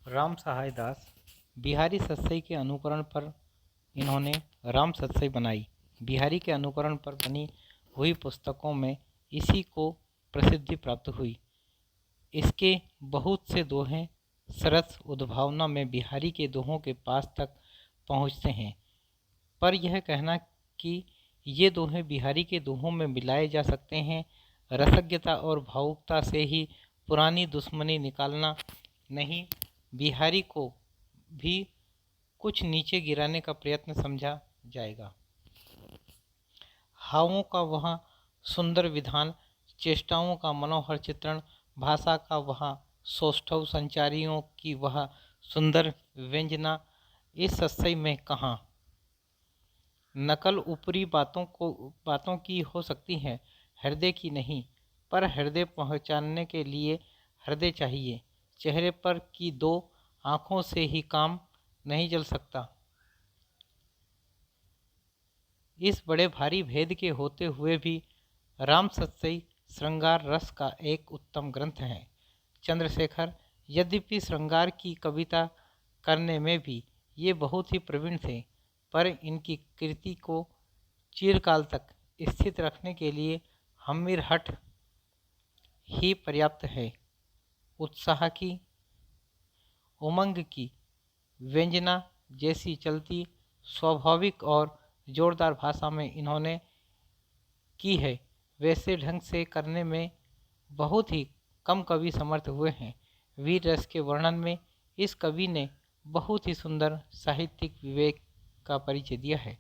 राम सहाय दास बिहारी सत्सई के अनुकरण पर इन्होंने राम सत्सई बनाई। बिहारी के अनुकरण पर बनी हुई पुस्तकों में इसी को प्रसिद्धि प्राप्त हुई। इसके बहुत से दोहे सरस उद्भावना में बिहारी के दोहों के पास तक पहुँचते हैं, पर यह कहना कि ये दोहे बिहारी के दोहों में मिलाए जा सकते हैं, रसज्ञता और भावुकता से ही पुरानी दुश्मनी निकालना नहीं, बिहारी को भी कुछ नीचे गिराने का प्रयत्न समझा जाएगा। हावों का वह सुंदर विधान, चेष्टाओं का मनोहर चित्रण, भाषा का वह सौष्ठव, संचारियों की वह सुंदर व्यंजना, इस सत्सई में कहाँ। नकल ऊपरी बातों की हो सकती है, हृदय की नहीं। पर हृदय पहचानने के लिए हृदय चाहिए। चेहरे पर की दो आँखों से ही काम नहीं चल सकता। इस बड़े भारी भेद के होते हुए भी राम सत्सई श्रृंगार रस का एक उत्तम ग्रंथ है। चंद्रशेखर यद्यपि श्रृंगार की कविता करने में भी ये बहुत ही प्रवीण थे, पर इनकी कृति को चिरकाल तक स्थित रखने के लिए हम्मीरहट ही पर्याप्त है। उत्साह की, उमंग की, व्यंजना जैसी चलती स्वाभाविक और जोरदार भाषा में इन्होंने की है, वैसे ढंग से करने में बहुत ही कम कवि समर्थ हुए हैं। वीर रस के वर्णन में इस कवि ने बहुत ही सुंदर साहित्यिक विवेक का परिचय दिया है।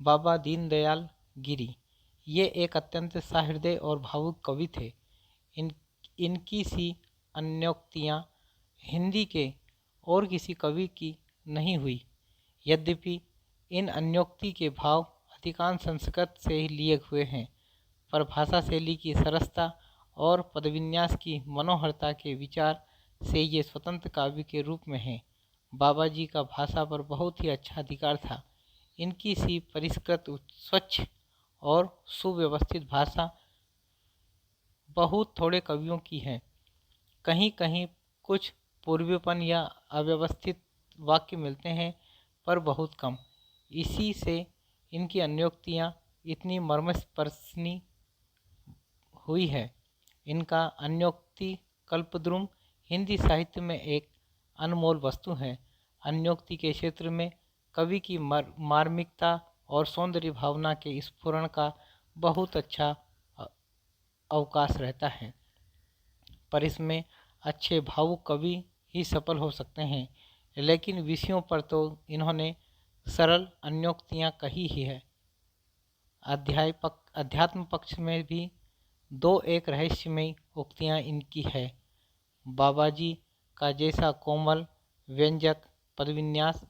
बाबा दीनदयाल गिरी ये एक अत्यंत सहृदय और भावुक कवि थे। इनकी सी अन्योक्तियाँ हिंदी के और किसी कवि की नहीं हुई। यद्यपि इन अन्योक्ति के भाव अधिकांश संस्कृत से ही लिए हुए हैं, पर भाषा शैली की सरसता और पदविन्यास की मनोहरता के विचार से ये स्वतंत्र काव्य के रूप में हैं। बाबा जी का भाषा पर बहुत ही अच्छा अधिकार था। इनकी सी परिष्कृत, स्वच्छ और सुव्यवस्थित भाषा बहुत थोड़े कवियों की है। कहीं कहीं कुछ पूर्वीपन या अव्यवस्थित वाक्य मिलते हैं, पर बहुत कम। इसी से इनकी अन्योक्तियाँ इतनी मर्मस्पर्शी हुई है। इनका अन्योक्ति कल्पद्रुम हिंदी साहित्य में एक अनमोल वस्तु है। अन्योक्ति के क्षेत्र में कवि की मार्मिकता और सौंदर्य भावना के स्फुरण का बहुत अच्छा अवकाश रहता है, पर इसमें अच्छे भावुक कवि ही सफल हो सकते हैं। लेकिन विषयों पर तो इन्होंने सरल अन्योक्तियाँ कही ही है। अध्यात्म पक्ष में भी दो एक रहस्यमयी उक्तियाँ इनकी है। बाबा जी का जैसा कोमल व्यंजक पदविन्यास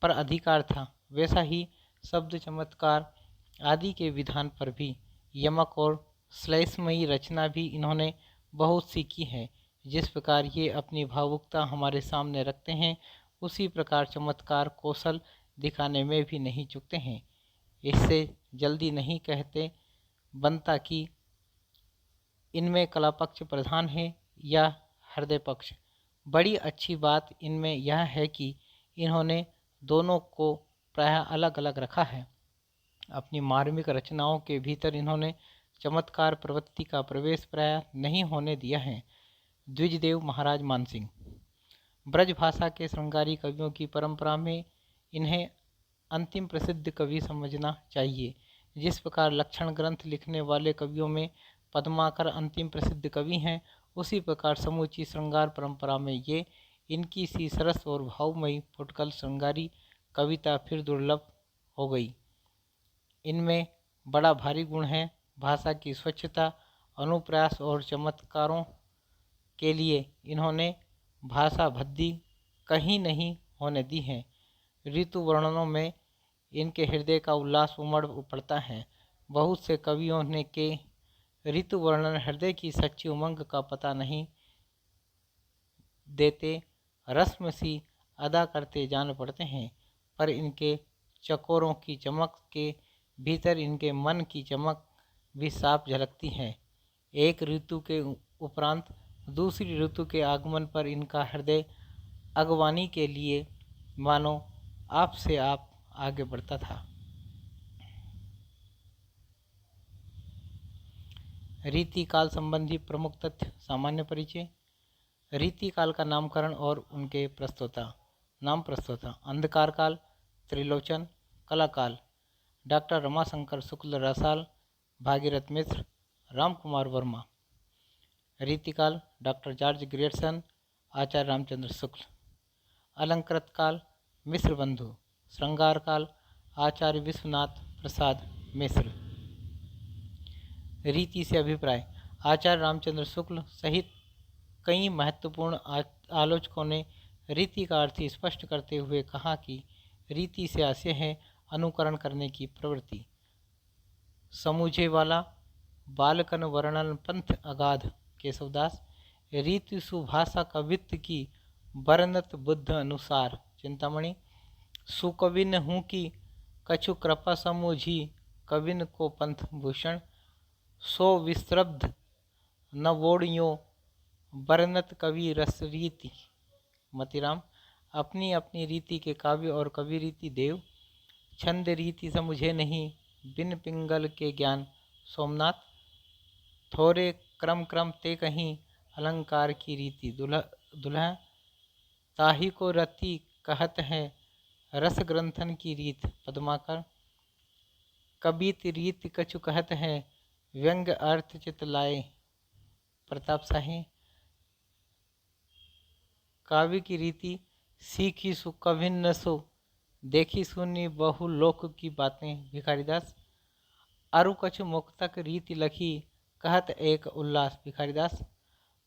पर अधिकार था, वैसा ही शब्द चमत्कार आदि के विधान पर भी यमक और श्लेषमयी रचना भी इन्होंने बहुत सी की है। जिस प्रकार ये अपनी भावुकता हमारे सामने रखते हैं, उसी प्रकार चमत्कार कौशल दिखाने में भी नहीं चूकते हैं। इससे जल्दी नहीं कहते बनता कि इनमें कला पक्ष प्रधान है या हृदय पक्ष। बड़ी अच्छी बात इनमें यह है कि इन्होंने दोनों को प्रायः अलग अलग रखा है। अपनी मार्मिक रचनाओं के भीतर इन्होंने चमत्कार प्रवृत्ति का प्रवेश प्रायः नहीं होने दिया है। द्विजदेव महाराज मानसिंह ब्रज भाषा के श्रृंगारी कवियों की परंपरा में इन्हें अंतिम प्रसिद्ध कवि समझना चाहिए। जिस प्रकार लक्षण ग्रंथ लिखने वाले कवियों में पद्माकर अंतिम प्रसिद्ध कवि हैं, उसी प्रकार समूची श्रृंगार परंपरा में ये इनकी सी सरस और भावमयी फुटकल श्रृंगारी कविता फिर दुर्लभ हो गई। इनमें बड़ा भारी गुण है भाषा की स्वच्छता, अनुप्रास और चमत्कारों के लिए इन्होंने भाषा भद्दी कहीं नहीं होने दी है। ऋतु वर्णनों में इनके हृदय का उल्लास उमड़ पड़ता है। बहुत से कवियों ने के ऋतु वर्णन हृदय की सच्ची उमंग का पता नहीं देते, रस्म सी अदा करते जान पड़ते हैं, पर इनके चकोरों की चमक के भीतर इनके मन की चमक भी साफ झलकती है। एक ऋतु के उपरांत दूसरी ऋतु के आगमन पर इनका हृदय अगवानी के लिए मानो आप से आप आगे बढ़ता था। रीति काल संबंधी प्रमुख तथ्य। सामान्य परिचय। रीति काल का नामकरण और उनके प्रस्तोता। नाम प्रस्तोता। अंधकार काल, त्रिलोचन, कला काल, डॉक्टर रमाशंकर शुक्ल रसाल, भागीरथ मिश्र, राम कुमार वर्मा। रीतिकाल डॉक्टर जॉर्ज ग्रेटसन, आचार्य रामचंद्र शुक्ल। अलंकृत काल मिश्र बंधु। श्रृंगार काल आचार्य विश्वनाथ प्रसाद मिश्र। रीति से अभिप्राय। आचार्य रामचंद्र शुक्ल सहित कई महत्वपूर्ण आलोचकों ने रीति का अर्थ स्पष्ट करते हुए कहा कि रीति से आशय है अनुकरण करने की प्रवृत्ति। समूझे वाला, बालकन वर्णन पंथ अगाध, केशवदास। रीति सुभाषा कवित्व की वर्णत बुद्ध अनुसार, चिंतामणि। सुकविन हूँ कि कछु कृपा समूझी, कविन को पंथ भूषण। सो विश्रब्ध न वोड़ियों, वर्णत कवि रस रीति, मतिराम। अपनी अपनी रीति के काव्य और कवि रीति देव। छंद रीति समझे नहीं, बिन पिंगल के ज्ञान, सोमनाथ। थोरे क्रम क्रम ते कहीं, अलंकार की रीति दुल्हा। ताही को रति कहत है, रस ग्रंथन की रीत, पद्माकर। कबीत रीत कछु कहत है, व्यंग अर्थ चित लाए, प्रताप शाही। काव्य की रीति। सीखी सु कभिन न सो, देखी सुनी बहु लोक की बातें, भिखारीदास। अरु कछु मुक्तक रीति लखी, कहत एक उल्लास, भिखारीदास।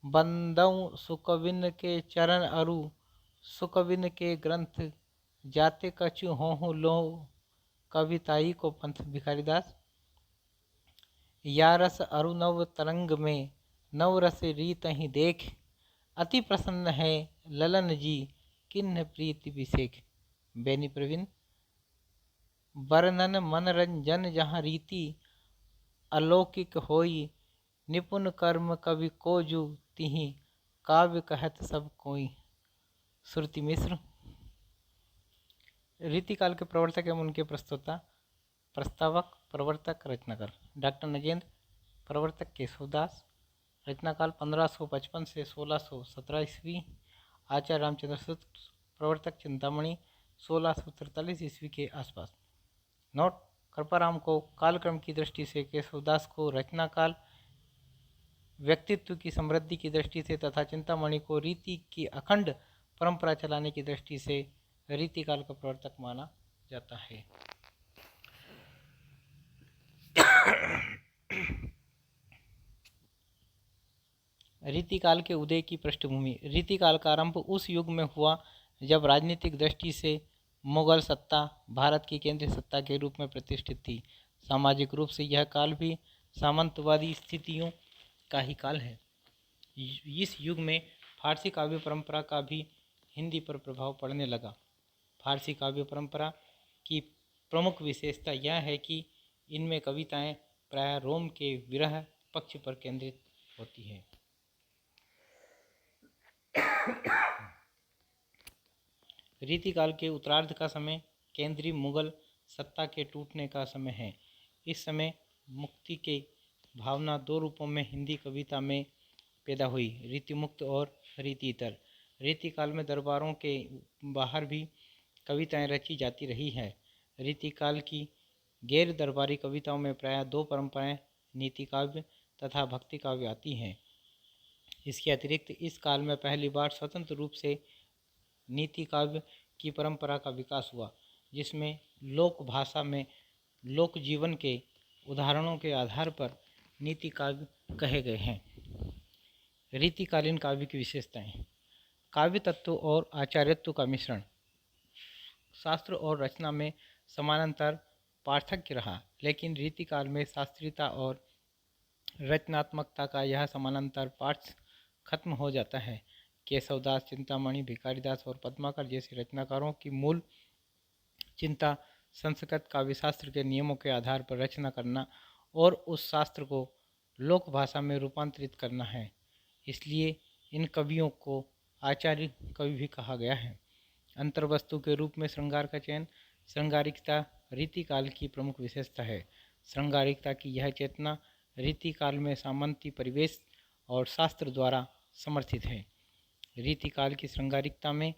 बंदऊ सुकविन के चरण अरु, सुकविन के ग्रंथ, जाते कछु होहु लो, कविताई को पंथ, भिखारीदास। या रस अरु नव तरंग में, नव रस रीत ही देख, अति प्रसन्न है ललन जी, किन्ह प्रीति विशेख, बेनी प्रवीण। वर्णन मनरंजन जहाँ रीति, अलौकिक होई, निपुण कर्म कवि को जू तिहि, काव्य कहत सब कोई, श्रुति मिश्र। रीतिकाल के प्रवर्तक एवं उनके प्रस्तोता। प्रस्तावक, प्रवर्तक, रचनाकार। डॉक्टर नजेंद्र। प्रवर्तक केशवदास। रचनाकाल 1555 से 1617 ईस्वी। आचार्य रामचंद्र शुक्ल। प्रवर्तक चिंतामणि, 1643 ईस्वी के आसपास। नोट। कृपाराम को कालक्रम की दृष्टि से, केशवदास को रचना काल व्यक्तित्व की समृद्धि की दृष्टि से तथा चिंतामणि को रीति की अखंड परंपरा चलाने की दृष्टि से रीतिकाल का प्रवर्तक माना जाता है। रीतिकाल के उदय की पृष्ठभूमि। रीतिकाल का आरंभ उस युग में हुआ जब राजनीतिक दृष्टि से मुगल सत्ता भारत की केंद्रीय सत्ता के रूप में प्रतिष्ठित थी। सामाजिक रूप से यह काल भी सामंतवादी स्थितियों का ही काल है। इस युग में फारसी काव्य परंपरा का भी हिंदी पर प्रभाव पड़ने लगा। फारसी काव्य परंपरा की प्रमुख विशेषता यह है कि इनमें कविताएं प्रायः रोम के विरह पक्ष पर केंद्रित होती है। रीतिकाल के उत्तरार्ध का समय केंद्रीय मुगल सत्ता के टूटने का समय है। इस समय मुक्ति के भावना दो रूपों में हिंदी कविता में पैदा हुई, रीतिमुक्त और रीतितर। रीतिकाल में दरबारों के बाहर भी कविताएं रची जाती रही है। रीतिकाल की गैर दरबारी कविताओं में प्रायः दो परंपराएं, नीति काव्य तथा भक्ति काव्य आती हैं। इसके अतिरिक्त इस काल में पहली बार स्वतंत्र रूप से नीति काव्य की परंपरा का विकास हुआ, जिसमें लोक भाषा में लोक जीवन के उदाहरणों के आधार पर नीति काव्य कहे गए हैं। रीतिकालीन काव्य की विशेषताएं। काव्य तत्व और आचार्यत्व का मिश्रण। शास्त्र और रचना में समानांतर पार्थक्य रहा, लेकिन रीतिकाल में शास्त्रीयता और रचनात्मकता का यह समानांतर पाठ खत्म हो जाता है। केशवदास, चिंतामणि, भिखारीदास और पद्माकर जैसे रचनाकारों की मूल चिंता संस्कृत काव्यशास्त्र के नियमों के आधार पर रचना करना और उस शास्त्र को लोक भाषा में रूपांतरित करना है। इसलिए इन कवियों को आचार्य कवि भी कहा गया है। अंतर्वस्तु के रूप में श्रृंगार का चयन। श्रृंगारिकता रीतिकाल की प्रमुख विशेषता है। श्रृंगारिकता की यह चेतना रीतिकाल में सामंती परिवेश और शास्त्र द्वारा समर्थित है। रीतिकाल की श्रृंगारिकता में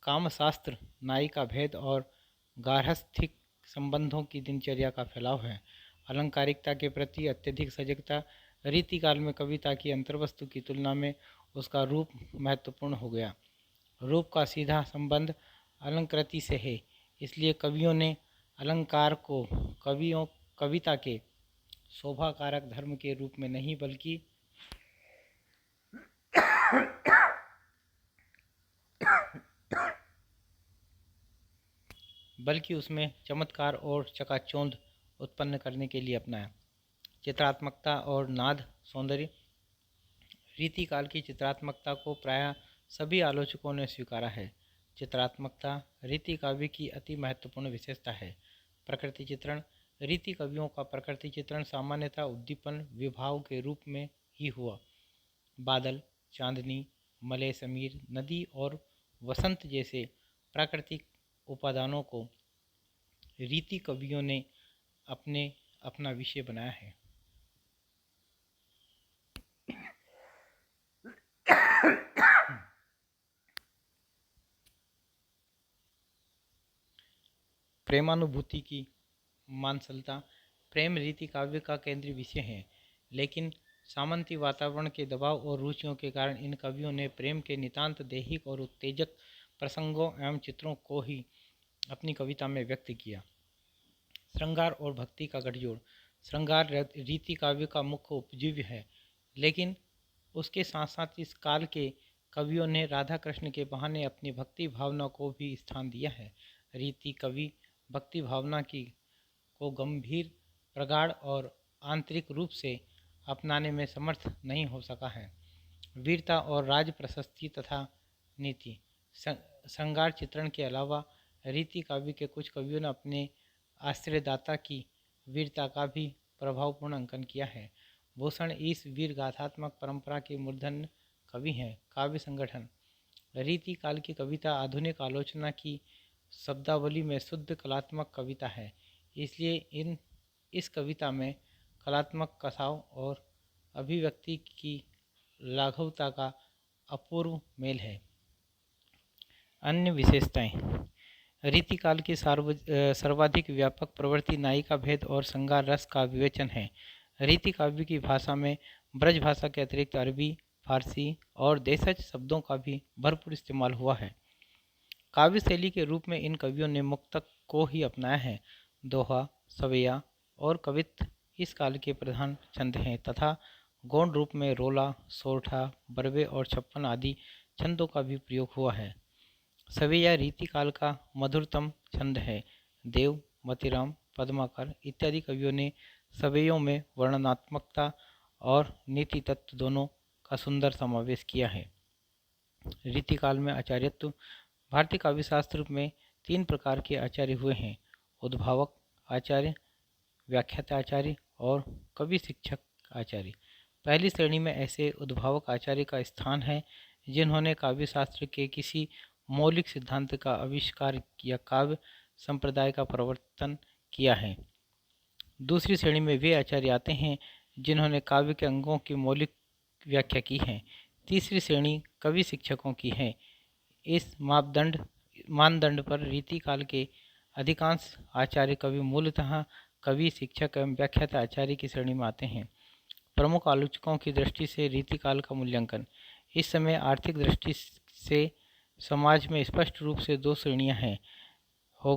कामशास्त्र, नायिका भेद और गार्हस्थ्यिक संबंधों की दिनचर्या का फैलाव है। अलंकारिकता के प्रति अत्यधिक सजगता। रीतिकाल में कविता की अंतर्वस्तु की तुलना में उसका रूप महत्वपूर्ण हो गया। रूप का सीधा संबंध अलंकृति से है, इसलिए कवियों ने अलंकार को कविता के शोभा कारक धर्म के रूप में नहीं बल्कि उसमें चमत्कार और चकाचौंध उत्पन्न करने के लिए अपनाया। चित्रात्मकता और नाद सौंदर्य। रीतिकाल की चित्रात्मकता को प्रायः सभी आलोचकों ने स्वीकारा है। चित्रात्मकता रीति काव्य की अति महत्वपूर्ण विशेषता है। प्रकृति चित्रण। रीति कवियों का प्रकृति चित्रण सामान्यतः उद्दीपन विभाव के रूप में ही हुआ। बादल, चांदनी, मलय समीर, नदी और वसंत जैसे प्राकृतिक उपादानों को रीति कवियों ने अपना विषय बनाया है। प्रेमानुभूति की मानसलता। प्रेम रीति काव्य का केंद्रीय विषय है, लेकिन सामंती वातावरण के दबाव और रुचियों के कारण इन कवियों ने प्रेम के नितांत दैहिक और उत्तेजक प्रसंगों एवं चित्रों को ही अपनी कविता में व्यक्त किया। श्रृंगार और भक्ति का गठजोड़। श्रृंगार रीति काव्य का मुख्य उपजीव्य है, लेकिन उसके साथ साथ इस काल के कवियों ने राधा कृष्ण के बहाने अपनी भक्ति भावना को भी स्थान दिया है। रीति कवि भक्ति भावना को गंभीर, प्रगाढ़ और आंतरिक रूप से अपनाने में समर्थ नहीं हो सका है। वीरता और राज प्रशस्ति तथा नीति। श्रृंगार चित्रण के अलावा रीति काव्य के कुछ कवियों ने अपने आश्रयदाता की वीरता का भी प्रभावपूर्ण अंकन किया है। भूषण इस वीर गाथात्मक परंपरा के मूर्धन्य कवि हैं। काव्य संगठन। रीति काल की कविता आधुनिक आलोचना की शब्दावली में शुद्ध कलात्मक कविता है, इसलिए इस कविता में कलात्मक कसाव और अभिव्यक्ति की लाघवता का अपूर्व मेल है। अन्य विशेषताएं। रीतिकाल की सर्वाधिक व्यापक प्रवृत्ति नायिका भेद और श्रृंगार रस का विवेचन है। रीति काव्य की भाषा में ब्रज भाषा के अतिरिक्त अरबी, फारसी और देशज शब्दों का भी भरपूर इस्तेमाल हुआ है। काव्य शैली के रूप में इन कवियों ने मुक्तक को ही अपनाया है। दोहा, सवैया और कवित्त इस काल के प्रधान छंद हैं तथा गौण रूप में रोला, सोरठा, बरवे और छप्पन आदि छंदों का भी प्रयोग हुआ है। सवैया रीति काल का मधुरतम छंद है। देव, मतिराम, पद्माकर इत्यादि कवियों ने सवैयों में वर्णनात्मकता और नीति तत्व दोनों का सुंदर समावेश किया है। रीतिकाल में आचार्यत्व। भारतीय काव्यशास्त्र में 3 प्रकार के आचार्य हुए हैं: उद्भावक आचार्य, व्याख्याता आचार्य और कवि शिक्षक आचार्य। पहली श्रेणी में ऐसे उद्भावक आचार्य का स्थान है जिन्होंने काव्यशास्त्र के किसी मौलिक सिद्धांत का आविष्कार या काव्य संप्रदाय का प्रवर्तन किया है। दूसरी श्रेणी में वे आचार्य आते हैं जिन्होंने काव्य के अंगों की मौलिक व्याख्या की है। तीसरी श्रेणी कवि शिक्षकों की है। इस मानदंड पर रीतिकाल के अधिकांश आचार्य कवि मूलतः कवि शिक्षक एवं व्याख्याता आचार्य की श्रेणी में आते हैं। प्रमुख आलोचकों की दृष्टि से रीतिकाल का मूल्यांकन। इस समय आर्थिक दृष्टि से समाज में स्पष्ट रूप से दो श्रेणियां हो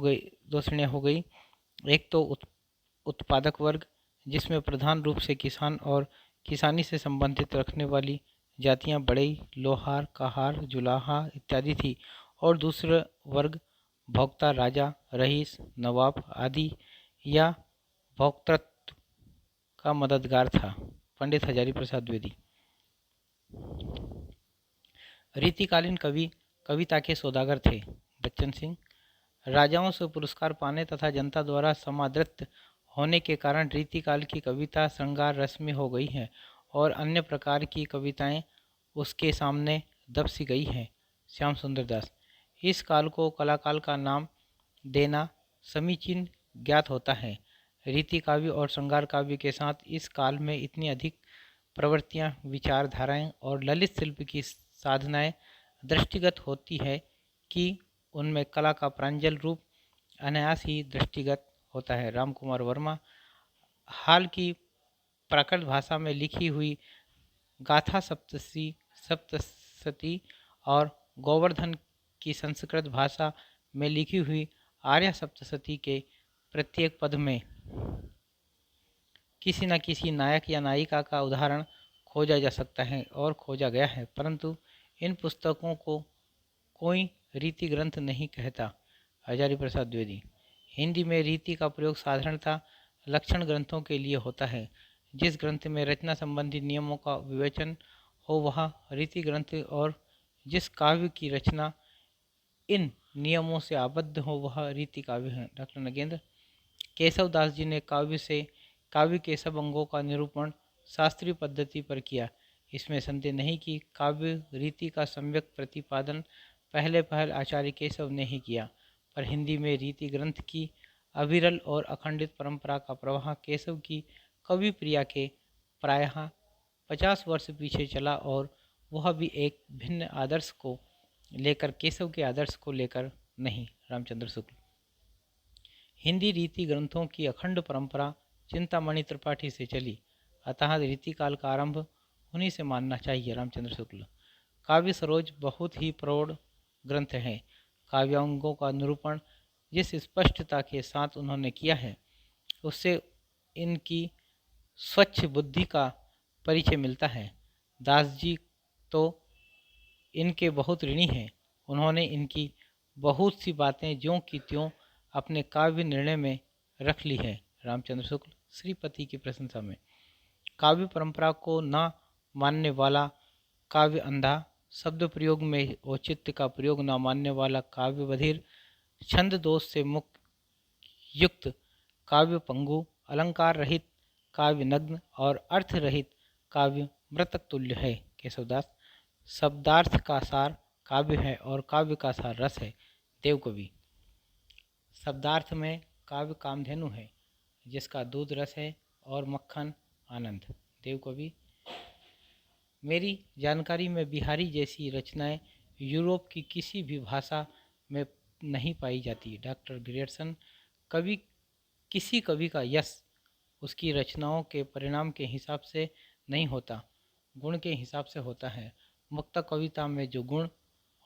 गई। एक तो उत्पादक वर्ग, जिसमें प्रधान रूप से किसान और किसानी से संबंधित रखने वाली जातियां बढ़ई, लोहार, कहार, जुलाहा इत्यादि थी, और दूसरा वर्ग भोक्ता, राजा, रईस, नवाब आदि या भोक्तृत्व का मददगार था। पंडित हजारी प्रसाद द्विवेदी। रीतिकालीन कवि कविता के सौदागर थे। बच्चन सिंह। राजाओं से पुरस्कार पाने तथा जनता द्वारा समादृत होने के कारण रीतिकाल की कविता श्रृंगार रस में हो गई है और अन्य प्रकार की कविताएं उसके सामने दब सी गई है। श्याम सुंदर दास। इस काल को कलाकाल का नाम देना समीचीन ज्ञात होता है। रीति काव्य और श्रृंगार काव्य के साथ इस काल में इतनी अधिक प्रवृत्तियाँ, विचारधाराएं और ललित शिल्प की साधनाएं दृष्टिगत होती है कि उनमें कला का प्रांजल रूप अनायास ही दृष्टिगत होता है। राम कुमार वर्मा। हाल की प्राकृत भाषा में लिखी हुई गाथा सप्तशती और गोवर्धन की संस्कृत भाषा में लिखी हुई आर्य सप्तशती के प्रत्येक पद में किसी न किसी नायक या नायिका का उदाहरण खोजा जा सकता है और खोजा गया है, परंतु इन पुस्तकों को कोई रीति ग्रंथ नहीं कहता। हजारी प्रसाद द्विवेदी। हिंदी में रीति का प्रयोग साधारणतः लक्षण ग्रंथों के लिए होता है। जिस ग्रंथ में रचना संबंधी नियमों का विवेचन हो वह रीति ग्रंथ, और जिस काव्य की रचना इन नियमों से आबद्ध हो वह रीति काव्य है। डॉक्टर नगेंद्र। केशव दास जी ने काव्य के सब अंगों का निरूपण शास्त्रीय पद्धति पर किया। इसमें संदेह नहीं कि काव्य रीति का सम्यक प्रतिपादन पहले पहल आचार्य केशव ने ही किया, पर हिंदी में रीति ग्रंथ की अविरल और अखंडित परंपरा का प्रवाह केशव की कवि प्रिया के प्रायः 50 वर्ष पीछे चला, और वह भी एक भिन्न आदर्श को लेकर, केशव के आदर्श को लेकर नहीं। रामचंद्र शुक्ल। हिंदी रीति ग्रंथों की अखंड परंपरा चिंतामणि त्रिपाठी से चली, अतः रीतिकाल का आरंभ उन्हीं से मानना चाहिए। रामचंद्र शुक्ल। काव्य सरोज बहुत ही प्रौढ़ ग्रंथ है। काव्यांगों का निरूपण जिस स्पष्टता के साथ उन्होंने किया है उससे इनकी स्वच्छ बुद्धि का परिचय मिलता है। दास जी तो इनके बहुत ऋणी हैं। उन्होंने इनकी बहुत सी बातें ज्यों की त्यों अपने काव्य निर्णय में रख ली है। रामचंद्र शुक्ल। श्रीपति की प्रशंसा में। काव्य परंपरा को न मानने वाला काव्य अंधा, शब्द प्रयोग में औचित्य का प्रयोग न मानने वाला काव्य बधिर, छंद दोष से मुक्त युक्त काव्य पंगु, अलंकार रहित काव्य नग्न और अर्थ रहित काव्य मृतक तुल्य है। केशवदास। शब्दार्थ का सार काव्य है और काव्य का सार रस है। देवकवि। शब्दार्थ में काव्य कामधेनु है जिसका दूध रस है और मक्खन आनंद। देवकवि। मेरी जानकारी में बिहारी जैसी रचनाएं यूरोप की किसी भी भाषा में नहीं पाई जाती। Doctor Grierson. किसी कवि का यश उसकी रचनाओं के परिणाम के हिसाब से नहीं होता, गुण के हिसाब से होता है। मुक्त कविता में जो गुण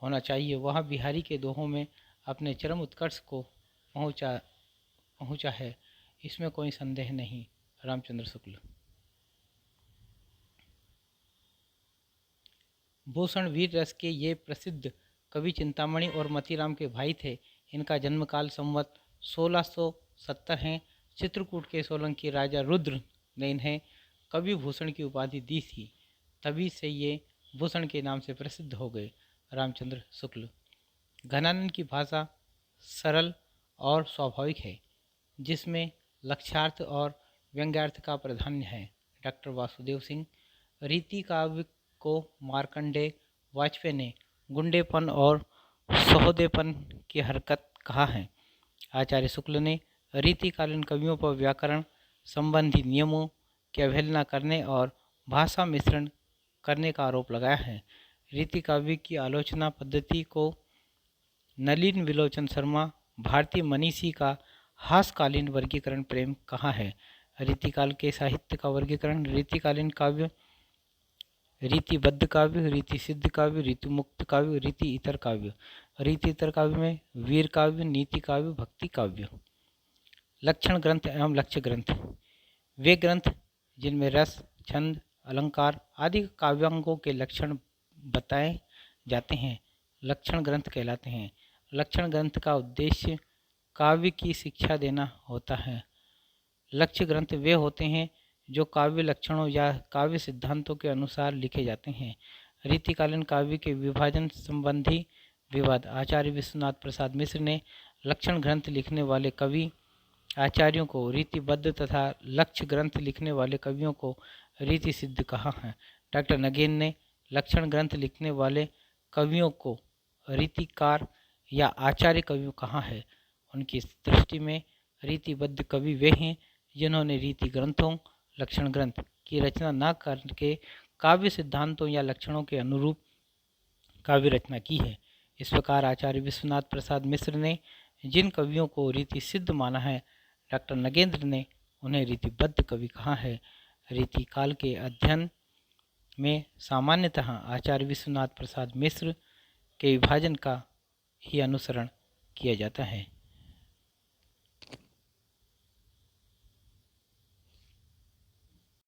होना चाहिए वह बिहारी के दोहों में अपने चरम उत्कर्ष को पहुंचा है, इसमें कोई संदेह नहीं। रामचंद्र शुक्ल। भूषण वीर रस के ये प्रसिद्ध कवि चिंतामणि और मतीराम के भाई थे। इनका जन्मकाल संवत 1670 है। चित्रकूट के सोलंकी राजा रुद्र ने इन्हें कवि भूषण की उपाधि दी थी, तभी से ये भूषण के नाम से प्रसिद्ध हो गए। रामचंद्र शुक्ल। घनानंद की भाषा सरल और स्वाभाविक है, जिसमें लक्ष्यार्थ और व्यंग्यार्थ का प्राधान्य है। डॉक्टर वासुदेव सिंह। रीति काव्य को मार्कंडेय वाजपेयी ने गुंडेपन और सहोदेपन की हरकत कहा है। आचार्य शुक्ल ने रीतिकालीन कवियों पर व्याकरण संबंधी नियमों की अवहेलना करने और भाषा मिश्रण करने का आरोप लगाया है। रीति काव्य की आलोचना पद्धति को नलिन विलोचन शर्मा, भारतीय मनीषी का हासकालीन वर्गीकरण प्रेम कहा है। रीतिकाल के साहित्य का वर्गीकरण। रीतिकालीन काव्य रीतिबद्ध काव्य, रीति सिद्ध काव्य, रीति मुक्त काव्य, रीति इतर काव्य। रीति इतर काव्य में वीर काव्य, नीति काव्य, भक्ति काव्य। लक्षण ग्रंथ एवं लक्ष्य ग्रंथ। वे ग्रंथ जिनमें रस, छंद, अलंकार आदि काव्यांगों के लक्षण बताए जाते हैं लक्षण ग्रंथ कहलाते हैं। लक्षण ग्रंथ का उद्देश्य काव्य की शिक्षा देना होता है। लक्ष्य ग्रंथ वे होते हैं जो काव्य लक्षणों या काव्य सिद्धांतों के अनुसार लिखे जाते हैं। रीतिकालीन काव्य के विभाजन संबंधी विवाद। आचार्य विश्वनाथ प्रसाद मिश्र ने लक्षण ग्रंथ लिखने वाले कवि आचार्यों को रीतिबद्ध तथा लक्ष्य ग्रंथ लिखने वाले कवियों को रीति सिद्ध कहा है। डॉक्टर नगेन ने लक्षण ग्रंथ लिखने वाले कवियों को रीतिकार या आचार्य कवि कहा है। उनकी दृष्टि में रीतिबद्ध कवि वे हैं जिन्होंने रीति ग्रंथों, लक्षण ग्रंथ की रचना न करके काव्य सिद्धांतों या लक्षणों के अनुरूप काव्य रचना की है। इस प्रकार आचार्य विश्वनाथ प्रसाद मिश्र ने जिन कवियों को रीति सिद्ध माना है, डॉक्टर नगेंद्र ने उन्हें रीतिबद्ध कवि कहा है। रीति काल के अध्ययन में सामान्यतः आचार्य विश्वनाथ प्रसाद मिश्र के विभाजन का ही अनुसरण किया जाता है।